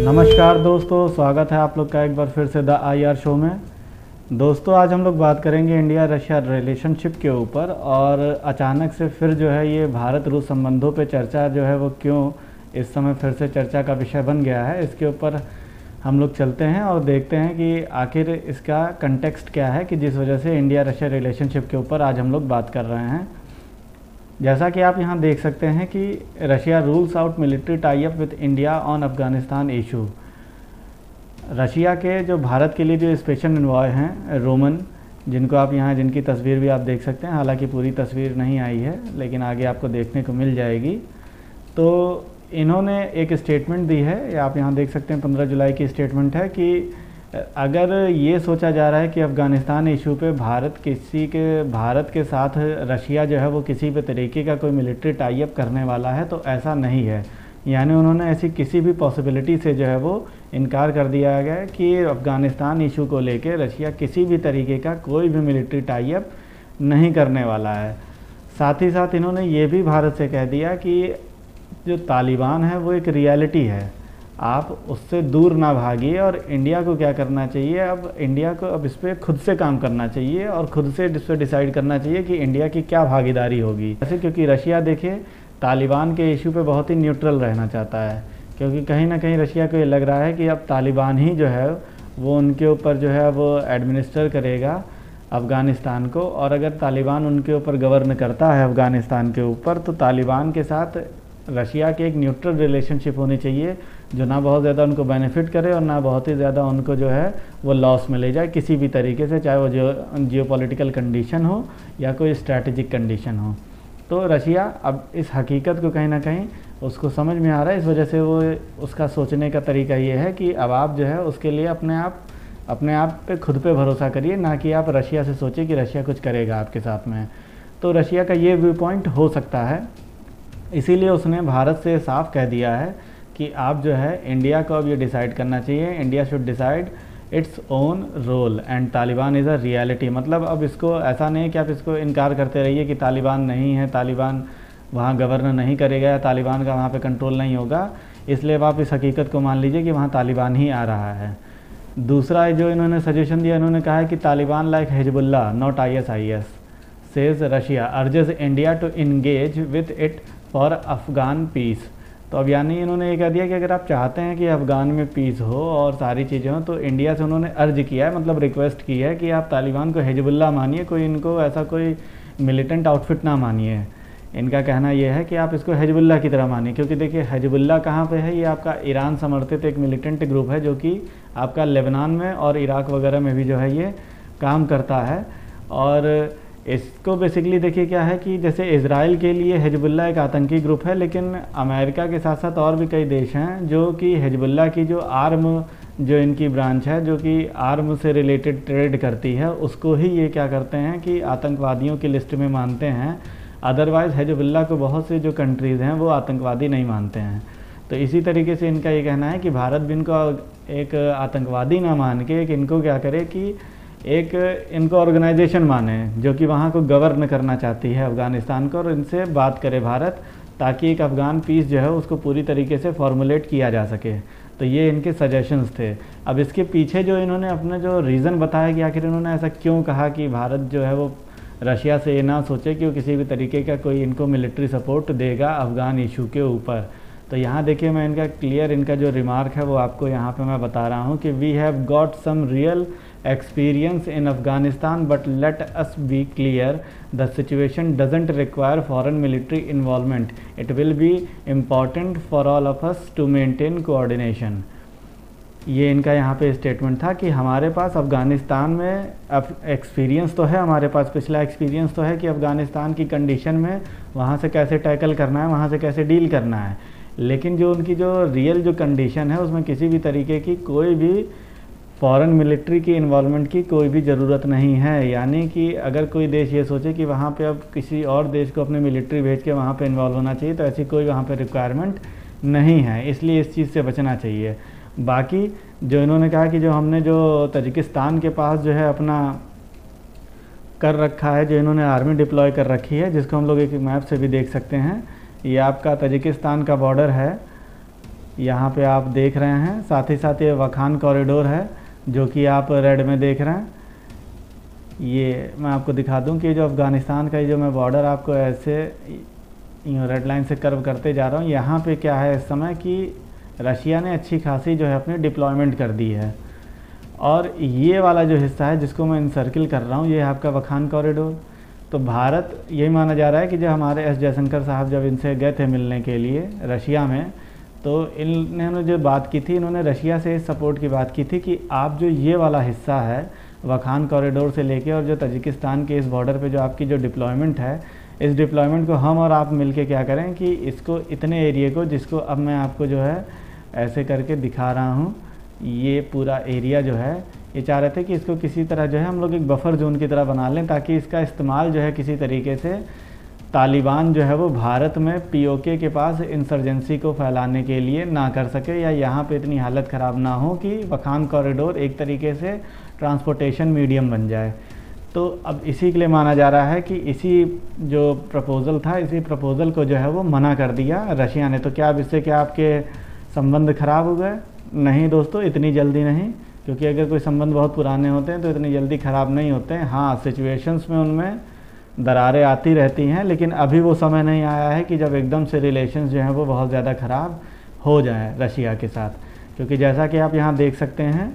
नमस्कार दोस्तों, स्वागत है आप लोग का एक बार फिर से द IR शो में। दोस्तों आज हम लोग बात करेंगे इंडिया रशिया रिलेशनशिप के ऊपर, और अचानक से फिर जो है ये भारत रूस संबंधों पे चर्चा जो है वो क्यों इस समय फिर से चर्चा का विषय बन गया है। इसके ऊपर हम लोग चलते हैं और देखते हैं कि आखिर इसका कंटेक्स्ट क्या है कि जिस वजह से इंडिया रशिया रिलेशनशिप के ऊपर आज हम लोग बात कर रहे हैं। जैसा कि आप यहाँ देख सकते हैं कि Russia rules out military tie up with India on Afghanistan issue. Russia के जो भारत के लिए जो स्पेशल एनवॉय हैं रोमन, जिनको आप यहाँ जिनकी तस्वीर भी आप देख सकते हैं, हालांकि पूरी तस्वीर नहीं आई है लेकिन आगे आपको देखने को मिल जाएगी। तो इन्होंने एक स्टेटमेंट दी है, आप यहाँ देख सकते हैं 15 जुलाई की स्टेटमेंट है कि अगर ये सोचा जा रहा है कि अफ़गानिस्तान इशू पे भारत के साथ रशिया जो है वो किसी भी तरीके का कोई मिलिट्री टाई अप करने वाला है, तो ऐसा नहीं है। यानी उन्होंने ऐसी किसी भी पॉसिबिलिटी से जो है वो इनकार कर दिया गया है कि अफ़गानिस्तान इशू को लेके रशिया किसी भी तरीके का कोई भी मिलिट्री टाई अप नहीं करने वाला है। साथ ही साथ इन्होंने ये भी भारत से कह दिया कि जो तालिबान है वो एक रियलिटी है, आप उससे दूर ना भागिए और इंडिया को क्या करना चाहिए, अब इंडिया को अब इस पर खुद से काम करना चाहिए और खुद से इस पर डिसाइड करना चाहिए कि इंडिया की क्या भागीदारी होगी। ऐसे क्योंकि रशिया देखिए तालिबान के इशू पे बहुत ही न्यूट्रल रहना चाहता है, क्योंकि कहीं ना कहीं रशिया को ये लग रहा है कि अब तालिबान ही जो है वो उनके ऊपर जो है वो एडमिनिस्टर करेगा अफ़गानिस्तान को, और अगर तालिबान उनके ऊपर गवर्न करता है अफ़गानिस्तान के ऊपर, तो तालिबान के साथ रशिया की एक न्यूट्रल रिलेशनशिप होनी चाहिए जो ना बहुत ज़्यादा उनको बेनिफिट करे और ना बहुत ही ज़्यादा उनको जो है वो लॉस में ले जाए किसी भी तरीके से, चाहे वो जियोपॉलिटिकल कंडीशन हो या कोई स्ट्रैटेजिक कंडीशन हो। तो रशिया अब इस हकीकत को कहीं ना कहीं उसको समझ में आ रहा है, इस वजह से वो उसका सोचने का तरीका ये है कि अब आप जो है उसके लिए अपने आप पे खुद पे भरोसा करिए, ना कि आप रशिया से सोचिए कि रशिया कुछ करेगा आपके साथ में। तो रशिया का ये व्यू पॉइंट हो सकता है, इसीलिए उसने भारत से साफ कह दिया है कि आप जो है इंडिया को अब ये डिसाइड करना चाहिए, India should decide its own role and Taliban is a reality. मतलब अब इसको ऐसा नहीं है कि आप इसको इनकार करते रहिए कि तालिबान नहीं है, तालिबान वहाँ गवर्नर नहीं करेगा या तालिबान का वहाँ पे कंट्रोल नहीं होगा, इसलिए अब आप इस हकीकत को मान लीजिए कि वहाँ तालिबान ही आ रहा है। दूसरा जो इन्होंने सजेशन दिया, इन्होंने कहा है कि Taliban like Hezbollah not ISIS says Russia urges India to engage with it for Afghan peace. तो अब यानी इन्होंने ये कह दिया कि अगर आप चाहते हैं कि अफ़गान में पीस हो और सारी चीज़ें हो, तो इंडिया से उन्होंने अर्ज किया है, मतलब रिक्वेस्ट की है कि आप तालिबान को हिजबुल्लाह मानिए, कोई इनको ऐसा कोई मिलिटेंट आउटफिट ना मानिए। इनका कहना यह है कि आप इसको हिजबुल्लाह की तरह मानिए, क्योंकि देखिए हिजबुल्लाह कहाँ पे है, ये आपका ईरान समर्थित एक मिलिटेंट ग्रुप है जो कि आपका लेबनान में और इराक वगैरह में भी जो है ये काम करता है। और इसको बेसिकली देखिए क्या है कि जैसे इज़राइल के लिए हिजबुल्लाह एक आतंकी ग्रुप है, लेकिन अमेरिका के साथ साथ और भी कई देश हैं जो कि हिजबुल्लाह की जो जो इनकी ब्रांच है जो कि आर्म से रिलेटेड ट्रेड करती है, उसको ही ये क्या करते हैं कि आतंकवादियों की लिस्ट में मानते हैं। अदरवाइज़ हिजबुल्लाह को बहुत से जो कंट्रीज़ हैं वो आतंकवादी नहीं मानते हैं। तो इसी तरीके से इनका ये कहना है कि भारत भी इनको एक आतंकवादी ना मान के एक इनको क्या करे कि एक इनको ऑर्गेनाइजेशन माने जो कि वहाँ को गवर्न करना चाहती है अफ़गानिस्तान को, और इनसे बात करे भारत, ताकि एक अफ़गान पीस जो है उसको पूरी तरीके से फॉर्मुलेट किया जा सके। तो ये इनके सजेशंस थे। अब इसके पीछे जो इन्होंने अपने जो रीज़न बताया कि आखिर इन्होंने ऐसा क्यों कहा कि भारत जो है वो रशिया से ये ना सोचे कि वो किसी भी तरीके का कोई इनको मिलिट्री सपोर्ट देगा अफ़गान इशू के ऊपर। तो यहाँ देखिए मैं इनका जो रिमार्क है वो आपको यहाँ पे मैं बता रहा हूँ कि we have got some real experience in Afghanistan, but let us be clear, the situation doesn't require foreign military involvement. It will be important for all of us to maintain coordination. ये इनका यहाँ पे statement था कि हमारे पास अफ़गानिस्तान में अब experience तो है, हमारे पास पिछला एक्सपीरियंस तो है कि अफ़गानिस्तान की कंडीशन में वहाँ से कैसे टैकल करना है, वहाँ से कैसे डील करना है, लेकिन जो उनकी जो रियल जो कंडीशन है उसमें किसी भी तरीके की कोई भी फॉरेन मिलिट्री की इन्वॉल्वमेंट की कोई भी ज़रूरत नहीं है। यानी कि अगर कोई देश ये सोचे कि वहाँ पे अब किसी और देश को अपने मिलिट्री भेज के वहाँ पे इन्वॉल्व होना चाहिए, तो ऐसी कोई वहाँ पे रिक्वायरमेंट नहीं है, इसलिए इस चीज़ से बचना चाहिए। बाकी जो इन्होंने कहा कि जो हमने जो तजिकिस्तान के पास जो है अपना कर रखा है, जो इन्होंने आर्मी डिप्लॉय कर रखी है, जिसको हम लोग एक मैप से भी देख सकते हैं, ये आपका तजिकिस्तान का बॉर्डर है यहाँ पे आप देख रहे हैं। साथ ही साथ ये वखान कॉरिडोर है जो कि आप रेड में देख रहे हैं। ये मैं आपको दिखा दूं कि जो अफ़गानिस्तान का जो मैं बॉर्डर आपको ऐसे यूँ रेड लाइन से कर्व करते जा रहा हूँ, यहाँ पे क्या है इस समय कि रशिया ने अच्छी खासी जो है अपनी डिप्लॉयमेंट कर दी है। और ये वाला जो हिस्सा है जिसको मैं इनसर्किल कर रहा हूँ, ये है आपका वखान कॉरिडोर। तो भारत यही माना जा रहा है कि जब हमारे एस जयशंकर साहब जब इनसे गए थे मिलने के लिए रशिया में, तो इन्होंने जो बात की थी, इन्होंने रशिया से सपोर्ट की बात की थी कि आप जो ये वाला हिस्सा है वखान कॉरिडोर से लेके और जो तजिकिस्तान के इस बॉर्डर पे जो आपकी जो डिप्लॉयमेंट है, इस डिप्लॉयमेंट को हम और आप मिलके क्या करें कि इसको इतने एरिया को, जिसको अब मैं आपको जो है ऐसे करके दिखा रहा हूँ, ये पूरा एरिया जो है ये चाह रहे थे कि इसको किसी तरह जो है हम लोग एक बफर जोन की तरह बना लें, ताकि इसका इस्तेमाल जो है किसी तरीके से तालिबान जो है वो भारत में पीओके के पास इंसर्जेंसी को फैलाने के लिए ना कर सके, या यहाँ पे इतनी हालत ख़राब ना हो कि वखान कॉरिडोर एक तरीके से ट्रांसपोर्टेशन मीडियम बन जाए। तो अब इसी के लिए माना जा रहा है कि इसी जो प्रपोज़ल था, इसी प्रपोज़ल को जो है वो मना कर दिया रशिया ने। तो क्या अब इससे क्या आपके संबंध ख़राब हो गए? नहीं दोस्तों, इतनी जल्दी नहीं, क्योंकि अगर कोई संबंध बहुत पुराने होते हैं तो इतनी जल्दी ख़राब नहीं होते हैं। हाँ, सिचुएशंस में उनमें दरारें आती रहती हैं, लेकिन अभी वो समय नहीं आया है कि जब एकदम से रिलेशंस जो हैं वो बहुत ज़्यादा ख़राब हो जाएं रशिया के साथ। क्योंकि जैसा कि आप यहाँ देख सकते हैं,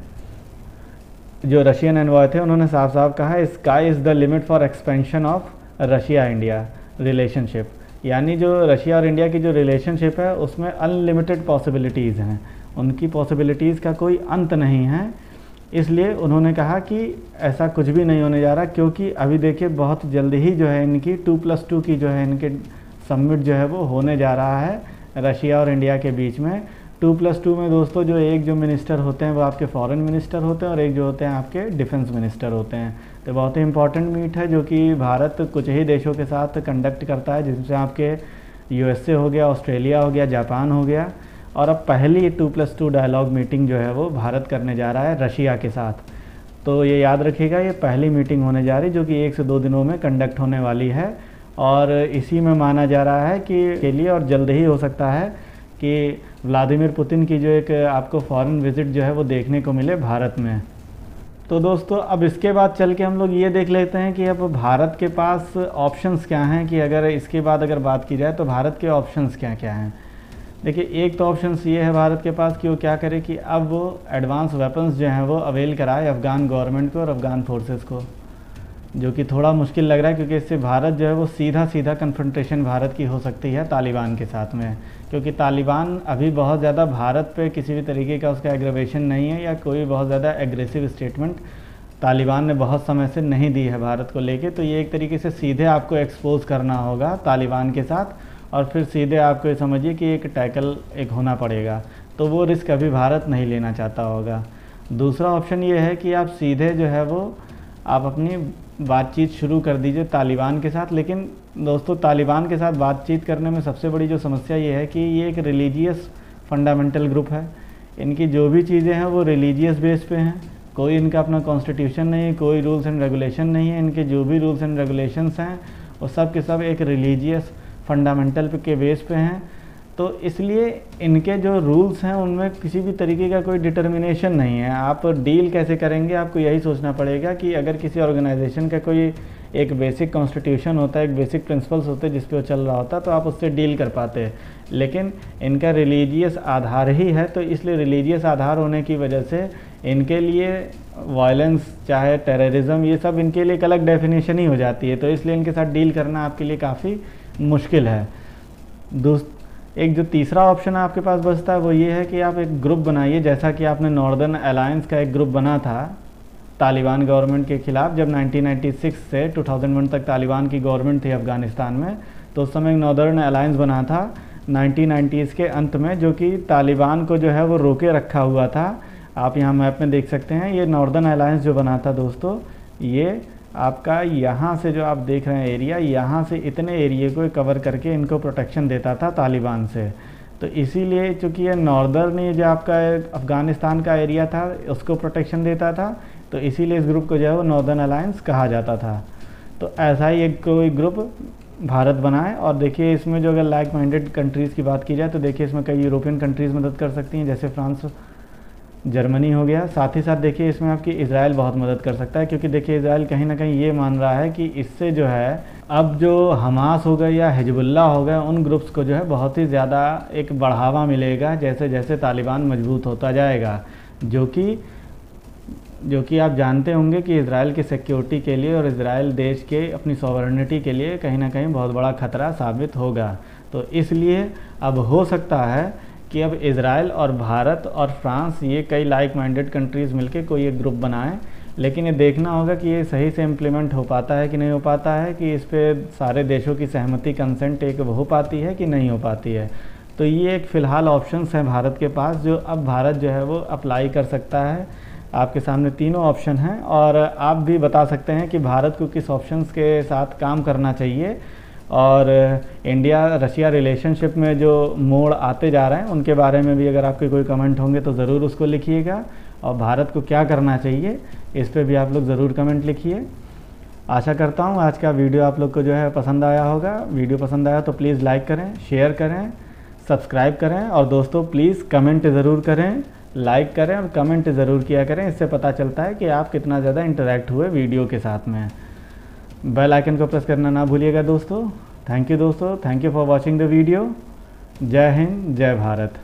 जो रशियन एनवॉय थे उन्होंने साफ साफ कहा है, sky is the limit for expansion of Russia India relationship. यानी जो रशिया और इंडिया की जो रिलेशनशिप है उसमें अनलिमिटेड पॉसिबिलिटीज़ हैं, उनकी पॉसिबिलिटीज़ का कोई अंत नहीं है। इसलिए उन्होंने कहा कि ऐसा कुछ भी नहीं होने जा रहा, क्योंकि अभी देखिए बहुत जल्दी ही जो है इनकी 2+2 की जो है इनके समिट जो है वो होने जा रहा है रशिया और इंडिया के बीच में। 2+2 में दोस्तों जो एक जो मिनिस्टर होते हैं वो आपके फॉरेन मिनिस्टर होते हैं और एक जो होते हैं आपके डिफेंस मिनिस्टर होते हैं। तो बहुत ही इंपॉर्टेंट मीट है जो कि भारत कुछ ही देशों के साथ कंडक्ट करता है, जिसमें आपके यूएसए हो गया, ऑस्ट्रेलिया हो गया, जापान हो गया। और अब पहली 2+2 डायलॉग मीटिंग जो है वो भारत करने जा रहा है रशिया के साथ। तो ये याद रखिएगा, ये पहली मीटिंग होने जा रही जो कि 1 से 2 दिनों में कंडक्ट होने वाली है। और इसी में माना जा रहा है कि के लिए और जल्द ही हो सकता है कि व्लादिमीर पुतिन की जो एक आपको फॉरेन विज़िट जो है वो देखने को मिले भारत में। तो दोस्तों अब इसके बाद चल के हम लोग ये देख लेते हैं कि अब भारत के पास ऑप्शंस क्या हैं, कि अगर इसके बाद अगर बात की जाए तो भारत के ऑप्शंस क्या क्या हैं। देखिए, एक तो ऑप्शंस ये है भारत के पास कि वो क्या करे कि अब वो एडवांस वेपन्स जो हैं वो अवेल कराए अफ़गान गवर्नमेंट को और अफ़गान फोर्सेस को, जो कि थोड़ा मुश्किल लग रहा है, क्योंकि इससे भारत जो है वो सीधा कन्फ्रंटेशन भारत की हो सकती है तालिबान के साथ में। क्योंकि तालिबान अभी बहुत ज़्यादा भारत पे किसी भी तरीके का उसका एग्रेवेशन नहीं है, या कोई बहुत ज़्यादा एग्रेसिव स्टेटमेंट तालिबान ने बहुत समय से नहीं दी है भारत को लेके। तो ये एक तरीके से सीधे आपको एक्सपोज करना होगा तालिबान के साथ, और फिर सीधे आपको ये समझिए कि एक टैकल एक होना पड़ेगा। तो वो रिस्क अभी भारत नहीं लेना चाहता होगा। दूसरा ऑप्शन ये है कि आप सीधे जो है वो आप अपनी बातचीत शुरू कर दीजिए तालिबान के साथ। लेकिन दोस्तों, तालिबान के साथ बातचीत करने में सबसे बड़ी जो समस्या ये है कि ये एक रिलीजियस फंडामेंटल ग्रुप है। इनकी जो भी चीज़ें हैं वो रिलीजियस बेस पे हैं, कोई इनका अपना कॉन्स्टिट्यूशन नहीं है, कोई रूल्स एंड रेगुलेशन नहीं है। इनके जो भी रूल्स एंड रेगुलेशंस हैं वो सब के सब एक रिलीजियस फंडामेंटल के बेस पे हैं। तो इसलिए इनके जो रूल्स हैं उनमें किसी भी तरीके का कोई डिटर्मिनेशन नहीं है। आप डील कैसे करेंगे, आपको यही सोचना पड़ेगा कि अगर किसी ऑर्गेनाइजेशन का कोई एक बेसिक कॉन्स्टिट्यूशन होता है, एक बेसिक प्रिंसिपल्स होते हैं जिस पे वो चल रहा होता है, तो आप उससे डील कर पाते हैं। लेकिन इनका रिलीजियस आधार ही है, तो इसलिए रिलीजियस आधार होने की वजह से इनके लिए वायलेंस चाहे टेररिज्म ये सब इनके लिए एक अलग डेफिनेशन ही हो जाती है। तो इसलिए इनके साथ डील करना आपके लिए काफ़ी मुश्किल है। एक जो तीसरा ऑप्शन आपके पास बचता है वो ये है कि आप एक ग्रुप बनाइए, जैसा कि आपने नॉर्दर्न अलायंस का एक ग्रुप बना था तालिबान गवर्नमेंट के ख़िलाफ़। जब 1996 से 2001 तक तालिबान की गवर्नमेंट थी अफ़गानिस्तान में, तो उस समय एक नॉर्दर्न अलायंस बना था 1990s के अंत में, जो कि तालिबान को जो है वो रोके रखा हुआ था। आप यहाँ मैप में देख सकते हैं, ये नॉर्दर्न अलायंस जो बना था दोस्तों, ये आपका यहाँ से जो आप देख रहे हैं एरिया, यहाँ से इतने एरिया को कवर करके इनको प्रोटेक्शन देता था तालिबान से। तो इसीलिए चूँकि ये नॉर्दर्न ये जो आपका अफ़गानिस्तान का एरिया था उसको प्रोटेक्शन देता था, तो इसीलिए इस ग्रुप को जो है वो नॉर्दर्न अलायंस कहा जाता था। तो ऐसा ही एक कोई ग्रुप भारत बनाए। और देखिए इसमें जो अगर लाइक माइंडेड कंट्रीज़ की बात की जाए तो देखिए इसमें कई यूरोपियन कंट्रीज़ मदद कर सकती हैं, जैसे फ्रांस, जर्मनी हो गया। साथ ही साथ देखिए इसमें आपकी इज़राइल बहुत मदद कर सकता है, क्योंकि देखिए इज़राइल कहीं ना कहीं ये मान रहा है कि इससे जो है अब जो हमास हो गए या हिजबुल्लाह हो गए, उन ग्रुप्स को जो है बहुत ही ज़्यादा एक बढ़ावा मिलेगा जैसे जैसे तालिबान मजबूत होता जाएगा, जो कि आप जानते होंगे कि इज़राइल की सिक्योरिटी के लिए और इज़राइल देश के अपनी सॉवरेनिटी के लिए कहीं ना कहीं बहुत बड़ा ख़तरा साबित होगा। तो इसलिए अब हो सकता है कि अब इज़राइल और भारत और फ्रांस ये कई लाइक माइंडेड कंट्रीज़ मिलके कोई एक ग्रुप बनाएं, लेकिन ये देखना होगा कि ये सही से इम्प्लीमेंट हो पाता है कि नहीं हो पाता है, कि इस पर सारे देशों की सहमति, कंसेंट एक हो पाती है कि नहीं हो पाती है। तो ये एक फ़िलहाल ऑप्शंस हैं भारत के पास, जो अब भारत जो है वो अप्लाई कर सकता है। आपके सामने तीनों ऑप्शन हैं और आप भी बता सकते हैं कि भारत को किस ऑप्शंस के साथ काम करना चाहिए। और इंडिया रशिया रिलेशनशिप में जो मोड़ आते जा रहे हैं उनके बारे में भी अगर आपके कोई कमेंट होंगे तो ज़रूर उसको लिखिएगा, और भारत को क्या करना चाहिए इस पे भी आप लोग ज़रूर कमेंट लिखिए। आशा करता हूँ आज का वीडियो आप लोग को जो है पसंद आया होगा। वीडियो पसंद आया तो प्लीज़ लाइक करें, शेयर करें, सब्सक्राइब करें, और दोस्तों प्लीज़ कमेंट ज़रूर करें, लाइक करें और कमेंट ज़रूर किया करें। इससे पता चलता है कि आप कितना ज़्यादा इंटरेक्ट हुए वीडियो के साथ में। बेल आइकन को प्रेस करना ना भूलिएगा दोस्तों। थैंक यू दोस्तों, thank you for watching the video. जय हिंद, जय भारत।